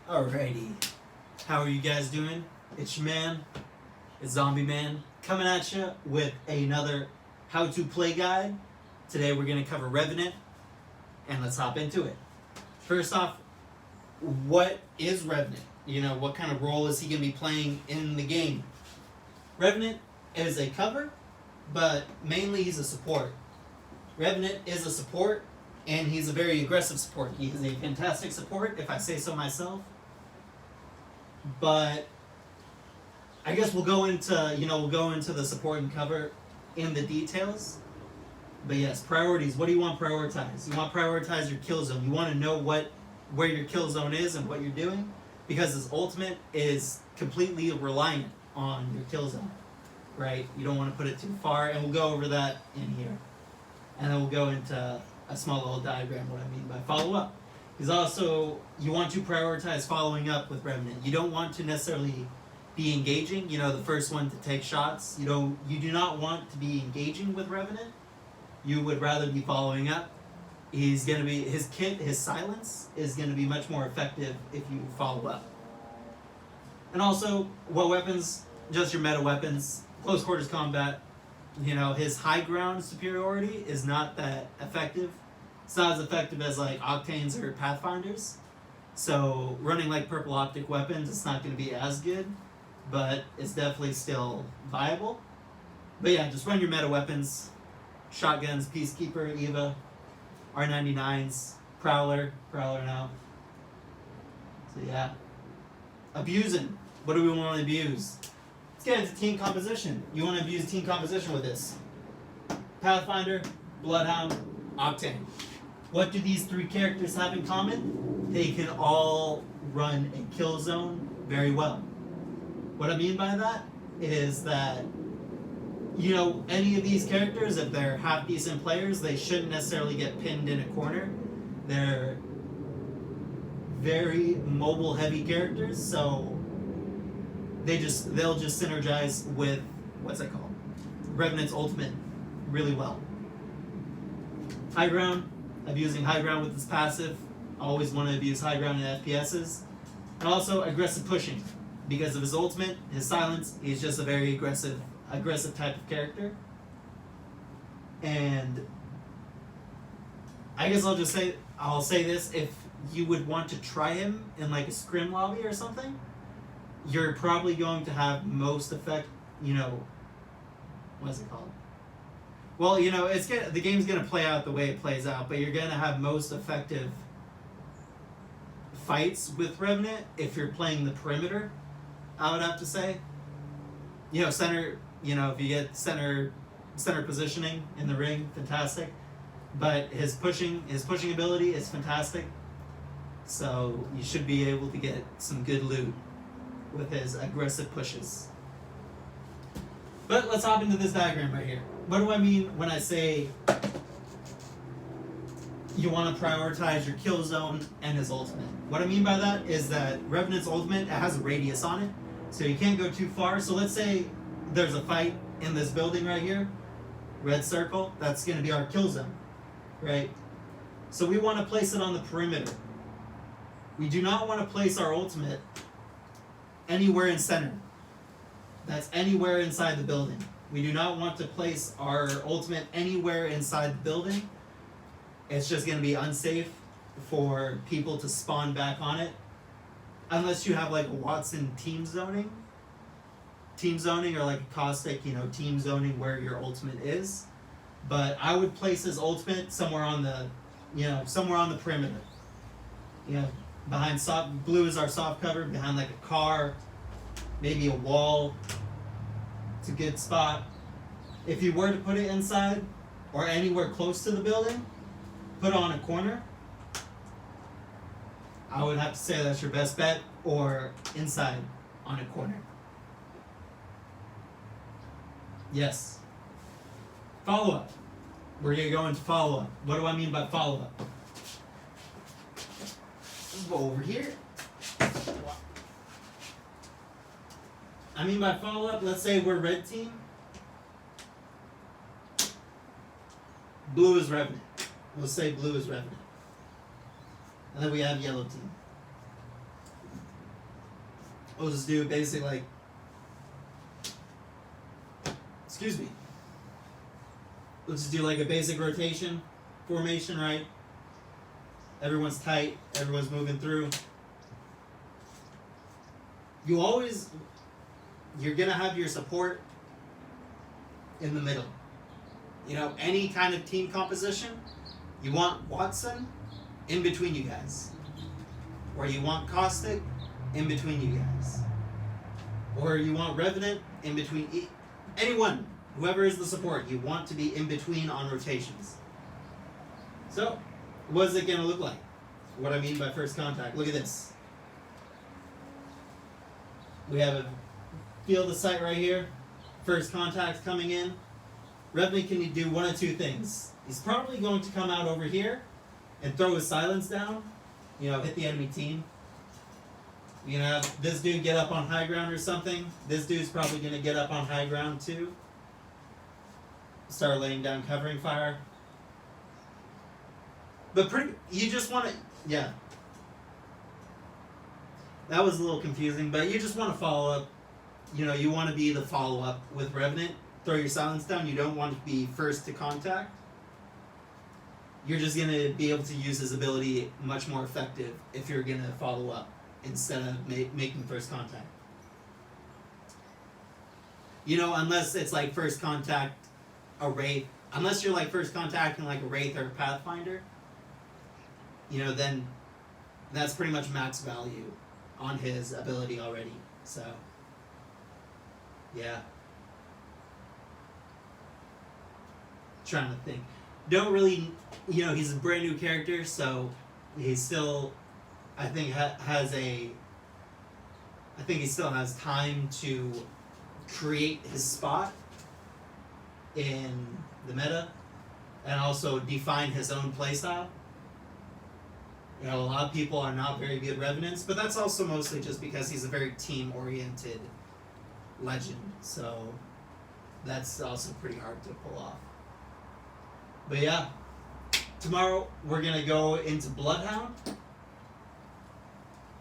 Alrighty, how are you guys doing? It's your man, it's Zombie Man, coming at you with another how-to play guide. Today we're going to cover Revenant, and let's hop into it. First off, what is Revenant? You know, what kind of role is he going to be playing in the game? Revenant is a cover, but mainly he's a support. Revenant is a support, and he's a very aggressive support. He is a fantastic support, if I say so myself. But I guess we'll go into the support and cover in the details. But yes, priorities. What do you want to prioritize? You want to prioritize your kill zone. You want to know where your kill zone is and what you're doing, because his ultimate is completely reliant on your kill zone, right? You don't want to put it too far, and we'll go over that in here. And then we'll go into a small little diagram what I mean by follow up. Because also, you want to prioritize following up with Revenant. You don't want to necessarily be engaging, the first one to take shots. You do not want to be engaging with Revenant. You would rather be following up. His silence is going to be much more effective if you follow up. And also, what weapons? Just your meta weapons. Close quarters combat. His high ground superiority is not that effective. It's not as effective as like Octanes or Pathfinders. So running like purple optic weapons, it's not going to be as good, but it's definitely still viable. But yeah, just run your meta weapons. Shotguns, Peacekeeper, Eva, R99s, Prowler now. So yeah. Abusing. What do we want to abuse? Let's get into team composition. You want to abuse team composition with this. Pathfinder, Bloodhound, Octane. What do these three characters have in common? They can all run a kill zone very well. What I mean by that is that, any of these characters, if they're half-decent players, they shouldn't necessarily get pinned in a corner. They're very mobile-heavy characters, so they'll just synergize with, Revenant's ultimate really well. High ground. Abusing high ground with his passive. Always want to abuse high ground in FPSs. And also aggressive pushing. Because of his ultimate, his silence, he's just a very aggressive type of character. And I guess I'll say this, if you would want to try him in like a scrim lobby or something, you're probably going to have most effect, what's it called? Well, the game's going to play out the way it plays out, but you're going to have most effective fights with Revenant if you're playing the perimeter, I would have to say. Center, if you get center positioning in the ring, fantastic. But his pushing ability is fantastic. So you should be able to get some good loot with his aggressive pushes. But let's hop into this diagram right here. What do I mean when I say you want to prioritize your kill zone and his ultimate? What I mean by that is that Revenant's ultimate, it has a radius on it, so you can't go too far. So let's say there's a fight in this building right here, red circle, that's going to be our kill zone, right? So we want to place it on the perimeter. We do not want to place our ultimate anywhere in center. That's anywhere inside the building. We do not want to place our ultimate anywhere inside the building. It's just going to be unsafe for people to spawn back on it. Unless you have like a Watson team zoning or like a Caustic, team zoning where your ultimate is. But I would place his ultimate somewhere on the perimeter. Behind blue is our soft cover, behind like a car, maybe a wall. It's a good spot. If you were to put it inside or anywhere close to the building, put it on a corner. I would have to say that's your best bet, or inside on a corner. Yes. Follow up. We're going to go into follow up. What do I mean by follow up? Let's go over here. I mean by follow up, let's say we're red team. Blue is Revenant. We'll say blue is Revenant. And then we have yellow team. we'll just do basic like, excuse me. Let's just do like a basic rotation formation, right? Everyone's tight, everyone's moving through. You're gonna have your support in the middle. You know, any kind of team composition, you want Watson in between you guys. Or you want Caustic in between you guys. Or you want Revenant in between. Anyone, whoever is the support, you want to be in between on rotations. So, what is it going to look like? What I mean by first contact. Look at this. We have a field of sight right here. First contact coming in. Revenant can do one of two things. He's probably going to come out over here and throw his silence down. You know, hit the enemy team. You know, this dude get up on high ground or something. This dude's probably going to get up on high ground too. Start laying down covering fire. But you just want to, yeah. That was a little confusing, but you just want to follow up. You know, you want to be the follow-up with Revenant. Throw your silence down. You don't want to be first to contact. You're just going to be able to use his ability much more effective if you're going to follow up instead of making first contact. You know, unless it's like first contact, a Wraith. Unless you're like first contacting like a Wraith or a Pathfinder, you know, then that's pretty much max value on his ability already. So, yeah. Trying to think. Don't really, you know, he's a brand new character, so he's still, I think he still has time to create his spot in the meta and also define his own playstyle. You know, a lot of people are not very good Revenants, but that's also mostly just because he's a very team-oriented legend, so that's also pretty hard to pull off. But yeah, tomorrow we're going to go into Bloodhound,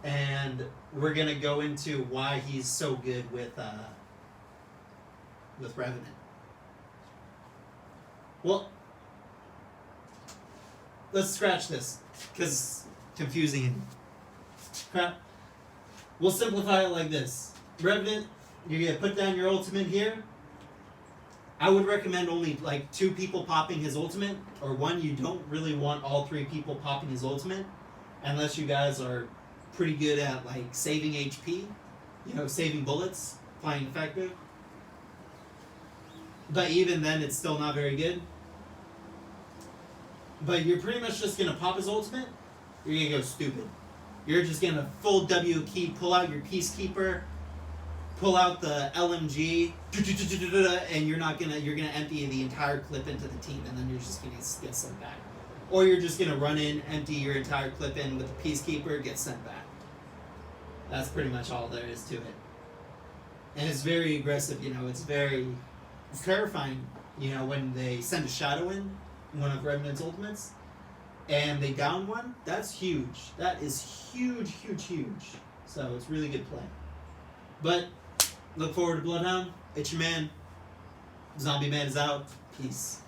and we're going to go into why he's so good with Revenant. Well, let's scratch this, because confusing and crap. We'll simplify it like this. Revenant, you're going to put down your ultimate here. I would recommend only like 2 people popping his ultimate, or 1. You don't really want all 3 people popping his ultimate, unless you guys are pretty good at like saving HP, you know, saving bullets, flying effective. But even then, it's still not very good. But you're pretty much just going to pop his ultimate, you're going to go stupid. You're just going to full W key, pull out your Peacekeeper, pull out the LMG, and you're going to empty the entire clip into the team, and then you're just going to get sent back. Or you're just going to run in, empty your entire clip in with the Peacekeeper, get sent back. That's pretty much all there is to it. And it's very aggressive, you know, it's terrifying, you know, when they send a Shadow in, one of Revenant's ultimates, and they down one. That's huge. That is huge, huge, huge. So it's really good play. But look forward to Bloodhound. It's your man. Zombie Man is out. Peace.